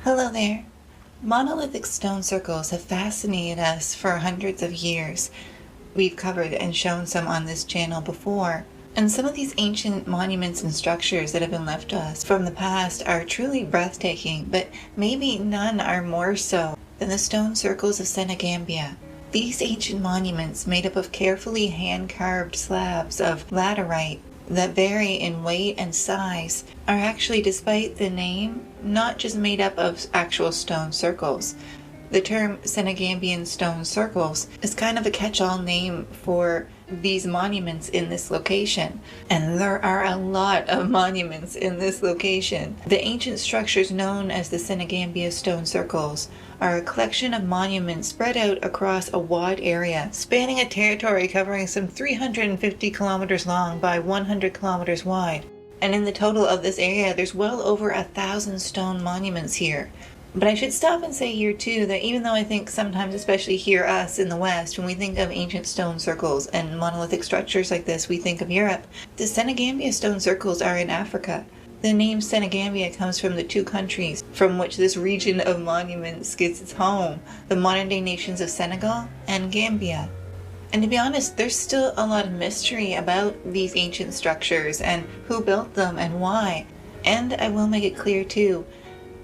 Hello there. Monolithic stone circles have fascinated us for hundreds of years. We've covered and shown some on this channel before, and some of these ancient monuments and structures that have been left to us from the past are truly breathtaking, but maybe none are more so than the stone circles of Senegambia. These ancient monuments, made up of carefully hand-carved slabs of laterite that vary in weight and size, are actually, despite the name, not just made up of actual stone circles. The term Senegambian Stone Circles is kind of a catch-all name for these monuments in this location, and there are a lot of monuments in this location. The ancient structures known as the Senegambia Stone Circles are a collection of monuments spread out across a wide area, spanning a territory covering some 350 kilometers long by 100 kilometers wide. And in the total of this area, there's well over 1,000 stone monuments here. But I should stop and say here too that even though I think sometimes, especially here us in the West, when we think of ancient stone circles and monolithic structures like this, we think of Europe, the Senegambia Stone Circles are in Africa. The name Senegambia comes from the two countries from which this region of monuments gets its home, the modern-day nations of Senegal and Gambia. And to be honest, there's still a lot of mystery about these ancient structures and who built them and why. And I will make it clear too,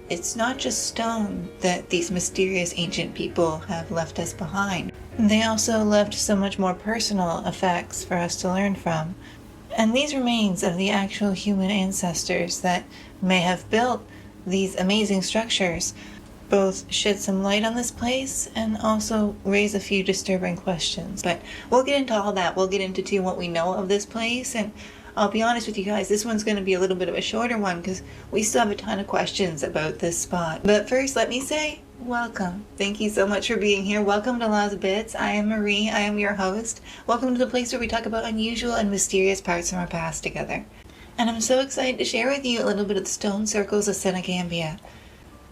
it's not just stone that these mysterious ancient people have left us behind. They also left so much more personal effects for us to learn from. And these remains of the actual human ancestors that may have built these amazing structures both shed some light on this place and also raise a few disturbing questions. But we'll get into all that. We'll get into too what we know of this place, and I'll be honest with you guys, this one's going to be a little bit of a shorter one because we still have a ton of questions about this spot. But first, let me say welcome. Thank you so much for being here. Welcome to Lost Bits. I am Marie. I am your host. Welcome to the place where we talk about unusual and mysterious parts from our past together. And I'm so excited to share with you a little bit of the stone circles of Senegambia.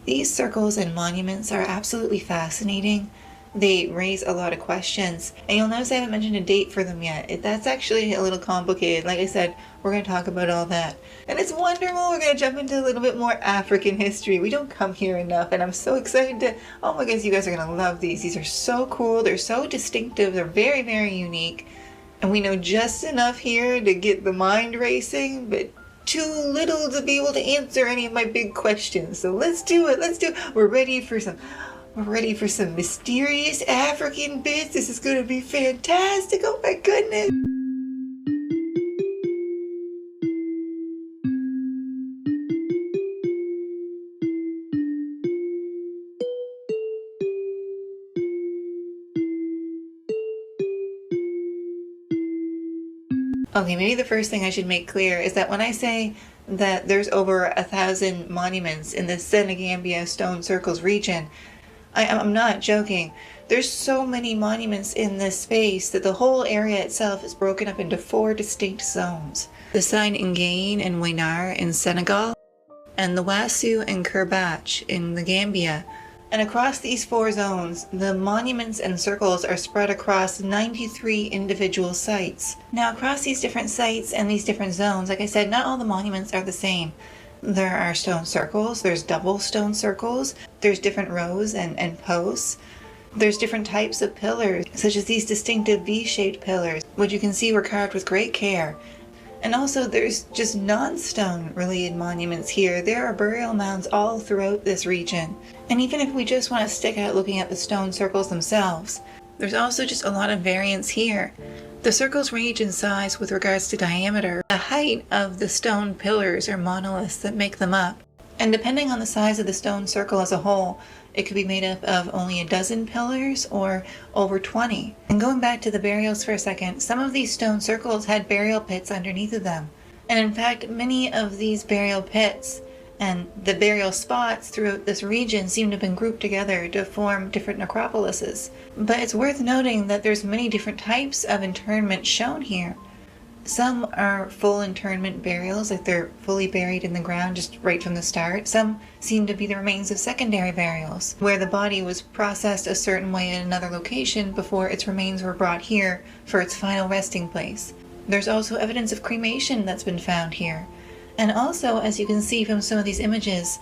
These circles and monuments are absolutely fascinating. They raise a lot of questions, and you'll notice I haven't mentioned a date for them yet. That's actually a little complicated. Like I said, we're going to talk about all that. And it's wonderful. We're going to jump into a little bit more African history. We don't come here enough, and I'm so excited to... Oh my goodness, you guys are going to love these. These are so cool. They're so distinctive. They're very, very unique. And we know just enough here to get the mind racing, but too little to be able to answer any of my big questions. So let's do it. Let's do it. We're ready for some mysterious African bits. This is going to be fantastic. Oh my goodness. Okay, maybe the first thing I should make clear is that when I say that there's over 1,000 monuments in the Senegambia Stone Circles region, I'm not joking. There's so many monuments in this space that the whole area itself is broken up into 4 distinct zones. The Sine Ngagne and Wainar in Senegal, and the Wasu and Kerbach in the Gambia. And across these 4 zones, the monuments and circles are spread across 93 individual sites. Now, across these different sites and these different zones, like I said, not all the monuments are the same. There are stone circles, there's double stone circles, there's different rows and posts. There's different types of pillars, such as these distinctive V-shaped pillars, which you can see were carved with great care. And also there's just non-stone related monuments here. There are burial mounds all throughout this region. And even if we just want to stick out looking at the stone circles themselves, there's also just a lot of variance here. The circles range in size with regards to diameter, the height of the stone pillars or monoliths that make them up. And depending on the size of the stone circle as a whole, it could be made up of only 12 pillars or over 20. And going back to the burials for a second, some of these stone circles had burial pits underneath of them. And in fact, many of these burial pits and the burial spots throughout this region seem to have been grouped together to form different necropolises. But it's worth noting that there's many different types of internment shown here. Some are full internment burials, like they're fully buried in the ground just right from the start. Some seem to be the remains of secondary burials, where the body was processed a certain way in another location before its remains were brought here for its final resting place. There's also evidence of cremation that's been found here. And also, as you can see from some of these images,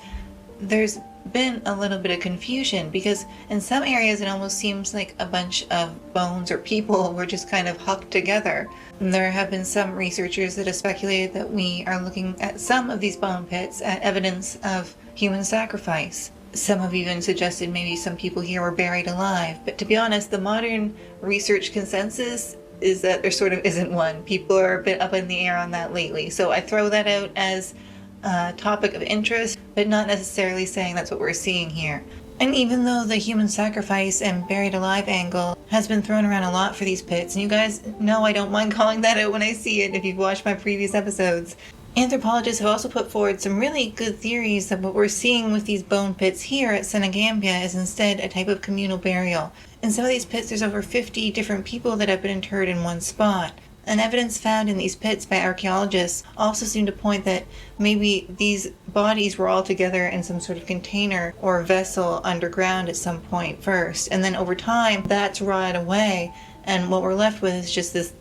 there's been a little bit of confusion, because in some areas it almost seems like a bunch of bones or people were just kind of hucked together. And there have been some researchers that have speculated that we are looking at some of these bone pits at evidence of human sacrifice. Some have even suggested maybe some people here were buried alive, but to be honest, the modern research consensus is that there sort of isn't one. People are a bit up in the air on that lately, so I throw that out as a topic of interest, but not necessarily saying that's what we're seeing here. And even though the human sacrifice and buried alive angle has been thrown around a lot for these pits, and you guys know I don't mind calling that out when I see it if you've watched my previous episodes, anthropologists have also put forward some really good theories that what we're seeing with these bone pits here at Senegambia is instead a type of communal burial. In some of these pits there's over 50 different people that have been interred in one spot. And evidence found in these pits by archaeologists also seem to point that maybe these bodies were all together in some sort of container or vessel underground at some point first. And then over time that's rotted away, and what we're left with is just this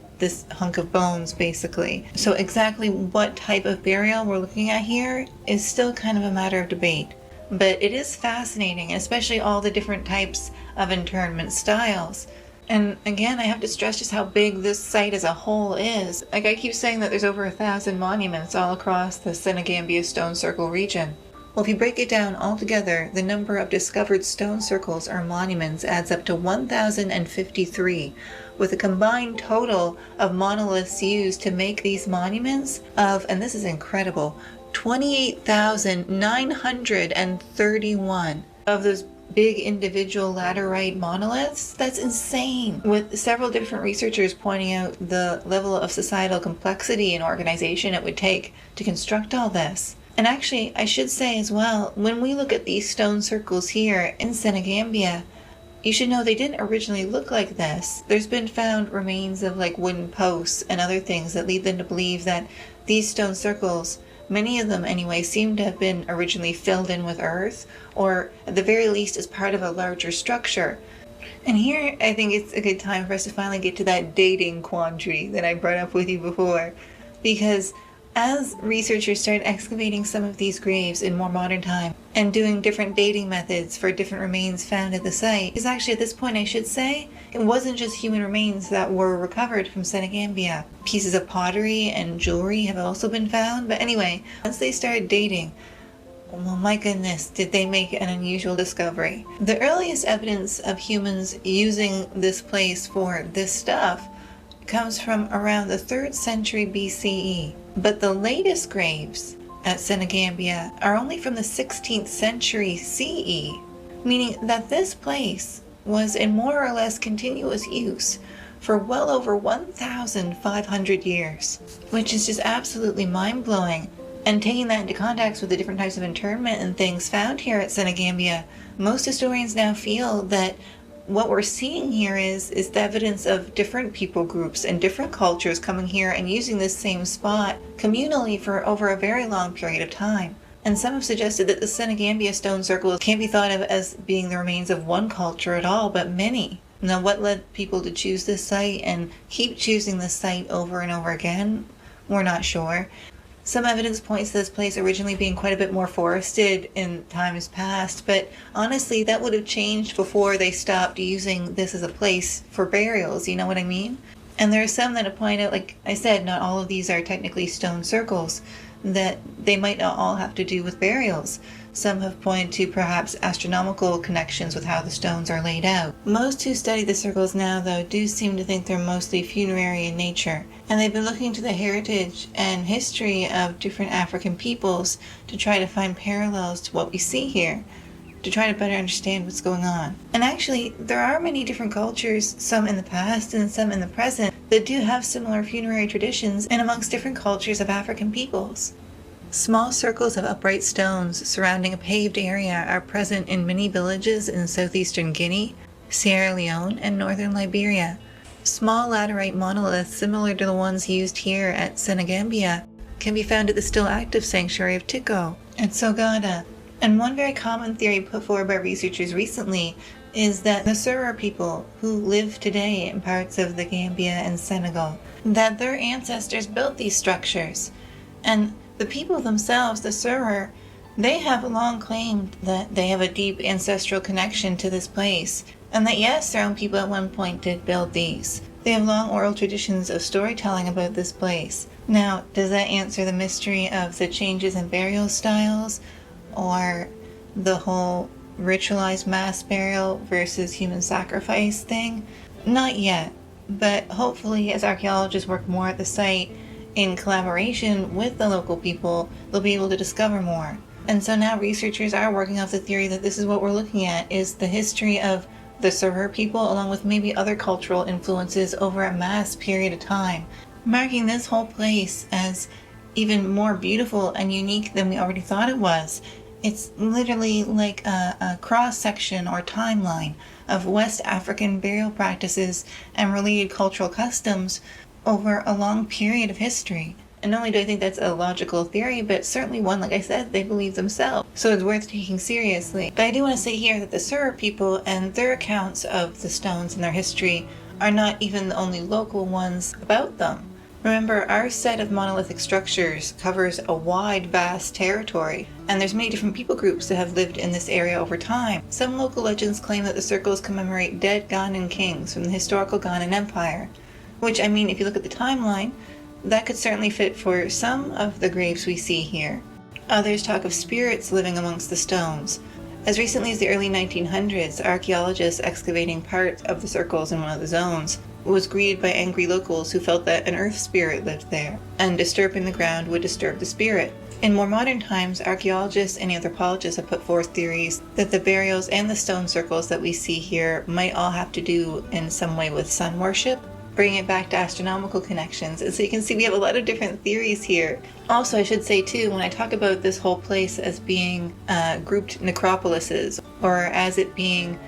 hunk of bones, basically. So exactly what type of burial we're looking at here is still kind of a matter of debate. But it is fascinating, especially all the different types of internment styles. And again, I have to stress just how big this site as a whole is. Like I keep saying that there's over 1,000 monuments all across the Senegambia Stone Circle region. Well, if you break it down altogether, the number of discovered stone circles or monuments adds up to 1,053, with a combined total of monoliths used to make these monuments of, and this is incredible, 28,931 of those big individual laterite monoliths. That's insane, with several different researchers pointing out the level of societal complexity and organization it would take to construct all this. And actually, I should say as well, when we look at these stone circles here in Senegambia, you should know they didn't originally look like this. There's been found remains of like wooden posts and other things that lead them to believe that these stone circles, many of them anyway, seem to have been originally filled in with earth, or at the very least as part of a larger structure. And here I think it's a good time for us to finally get to that dating quandary that I brought up with you before, because as researchers started excavating some of these graves in more modern time and doing different dating methods for different remains found at the site, because actually at this point I should say it wasn't just human remains that were recovered from Senegambia. Pieces of pottery and jewelry have also been found, but anyway, once they started dating, well, my goodness, did they make an unusual discovery. The earliest evidence of humans using this place for this stuff comes from around the 3rd century BCE. But the latest graves at Senegambia are only from the 16th century CE, meaning that this place was in more or less continuous use for well over 1,500 years, which is just absolutely mind-blowing. And taking that into context with the different types of internment and things found here at Senegambia, most historians now feel that what we're seeing here is the evidence of different people groups and different cultures coming here and using this same spot communally for over a very long period of time. And some have suggested that the Senegambia Stone Circles can't be thought of as being the remains of one culture at all, but many. Now, what led people to choose this site and keep choosing this site over and over again, we're not sure. Some evidence points to this place originally being quite a bit more forested in times past, but honestly that would have changed before they stopped using this as a place for burials, you know what I mean? And there are some that have pointed out, like I said, not all of these are technically stone circles, that they might not all have to do with burials. Some have pointed to perhaps astronomical connections with how the stones are laid out. Most who study the circles now, though, do seem to think they're mostly funerary in nature, and they've been looking to the heritage and history of different African peoples to try to find parallels to what we see here, to try to better understand what's going on. And actually, there are many different cultures, some in the past and some in the present, that do have similar funerary traditions in amongst different cultures of African peoples. Small circles of upright stones surrounding a paved area are present in many villages in southeastern Guinea, Sierra Leone, and northern Liberia. Small laterite monoliths similar to the ones used here at Senegambia can be found at the still active sanctuary of Tiko at Sogada. And one very common theory put forward by researchers recently is that the Sereer people who live today in parts of the Gambia and Senegal, that their ancestors built these structures. And the people themselves, the Sereer, They have long claimed that they have a deep ancestral connection to this place, and that yes, their own people at one point did build these. They have long oral traditions of storytelling about this place. Now, does that answer the mystery of the changes in burial styles, or the whole ritualized mass burial versus human sacrifice thing? Not yet, but hopefully as archaeologists work more at the site in collaboration with the local people, they'll be able to discover more. And so now researchers are working off the theory that this is what we're looking at, is the history of the Sereer people along with maybe other cultural influences over a mass period of time, marking this whole place as even more beautiful and unique than we already thought it was. It's literally like a cross-section or timeline of West African burial practices and related cultural customs over a long period of history. And not only do I think that's a logical theory, but certainly one, like I said, they believe themselves. So it's worth taking seriously. But I do want to say here that the Sereer people and their accounts of the stones and their history are not even the only local ones about them. Remember, our set of monolithic structures covers a wide, vast territory, and there's many different people groups that have lived in this area over time. Some local legends claim that the circles commemorate dead Ghanaian kings from the historical Ghanaian Empire, which, I mean, if you look at the timeline, that could certainly fit for some of the graves we see here. Others talk of spirits living amongst the stones. As recently as the early 1900s, archaeologists excavating part of the circles in one of the zones was greeted by angry locals who felt that an earth spirit lived there, and disturbing the ground would disturb the spirit. In more modern times, archaeologists and anthropologists have put forth theories that the burials and the stone circles that we see here might all have to do in some way with sun worship, bringing it back to astronomical connections. And so you can see we have a lot of different theories here. Also, I should say too, when I talk about this whole place as being grouped necropolises, or as it being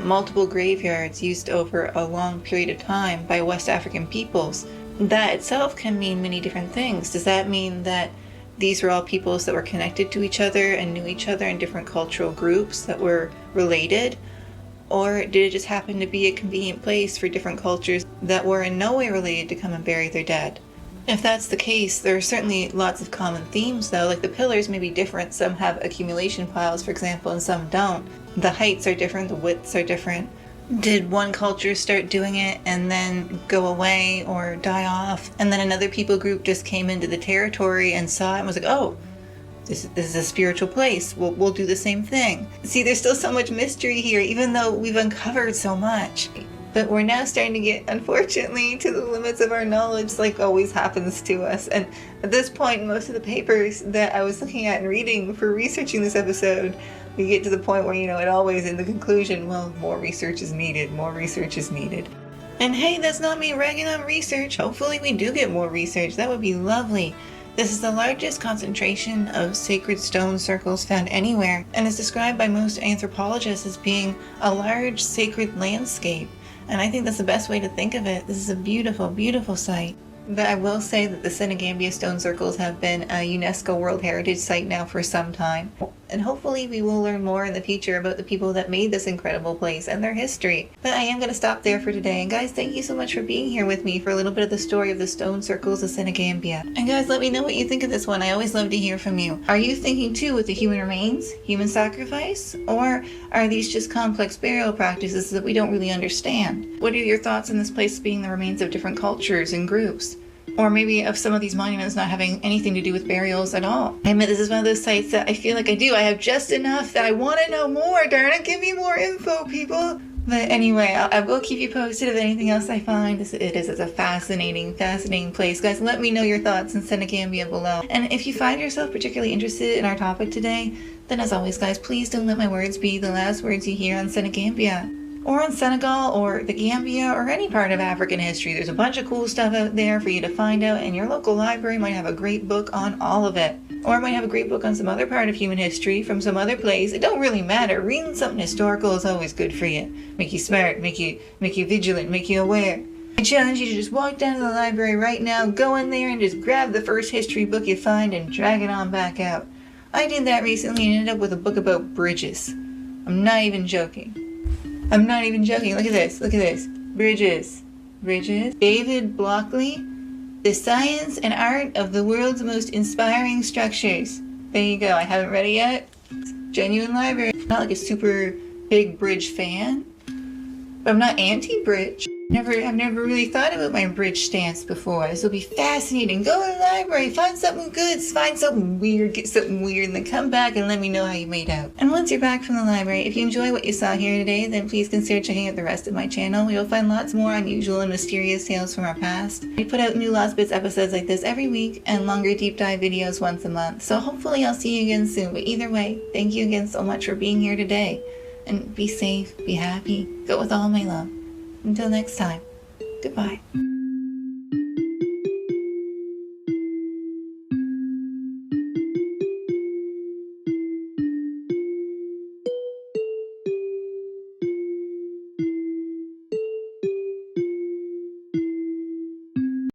multiple graveyards used over a long period of time by West African peoples, that itself can mean many different things. Does that mean that these were all peoples that were connected to each other and knew each other in different cultural groups that were related? Or did it just happen to be a convenient place for different cultures that were in no way related to come and bury their dead? If that's the case, there are certainly lots of common themes though, like the pillars may be different. Some have accumulation piles, for example, and some don't. The heights are different, the widths are different. Did one culture start doing it and then go away or die off, and then another people group just came into the territory and saw it and was like, oh, this is a spiritual place, we'll do the same thing. See, there's still so much mystery here, even though we've uncovered so much. But we're now starting to get, unfortunately, to the limits of our knowledge, like always happens to us. And at this point, most of the papers that I was looking at and reading for researching this episode, we get to the point where, it always in the conclusion, well, more research is needed, more research is needed. And hey, that's not me ragging on research. Hopefully we do get more research. That would be lovely. This is the largest concentration of sacred stone circles found anywhere, and is described by most anthropologists as being a large sacred landscape. And I think that's the best way to think of it. This is a beautiful, beautiful site. But I will say that the Senegambia Stone Circles have been a UNESCO World Heritage Site now for some time. And hopefully we will learn more in the future about the people that made this incredible place and their history. But I am going to stop there for today. And guys, thank you so much for being here with me for a little bit of the story of the Stone Circles of Senegambia. And guys, let me know what you think of this one. I always love to hear from you. Are you thinking too with the human remains, human sacrifice? Or are these just complex burial practices that we don't really understand? What are your thoughts on this place being the remains of different cultures and groups? Or maybe of some of these monuments not having anything to do with burials at all. I admit this is one of those sites that I feel like I have just enough that I want to know more. Darn it, give me more info, people. But anyway, I will keep you posted of anything else I find. It is a fascinating, fascinating place. Guys, let me know your thoughts in Senegambia below. And if you find yourself particularly interested in our topic today, then as always, guys, please don't let my words be the last words you hear on Senegambia, or on Senegal, or the Gambia, or any part of African history. There's a bunch of cool stuff out there for you to find out, and your local library might have a great book on all of it. Or it might have a great book on some other part of human history from some other place. It don't really matter. Reading something historical is always good for you. Make you smart, make you vigilant, make you aware. I challenge you to just walk down to the library right now, go in there and just grab the first history book you find and drag it on back out. I did that recently and ended up with a book about bridges. I'm not even joking. I'm not even joking. Look at this. Look at this. Bridges. Bridges. David Blockley. The Science and Art of the World's Most Inspiring Structures. There you go. I haven't read it yet. It's genuine library. I'm not like a super big bridge fan, but I'm not anti-bridge. I've never really thought about my bridge stance before. This will be fascinating. Go to the library, find something good, find something weird, get something weird, and then come back and let me know how you made out. And once you're back from the library, if you enjoy what you saw here today, then please consider checking out the rest of my channel. You'll find lots more unusual and mysterious tales from our past. We put out new Lost Bits episodes like this every week and longer deep dive videos once a month. So hopefully I'll see you again soon. But either way, thank you again so much for being here today. And be safe, be happy, go with all my love. Until next time, goodbye.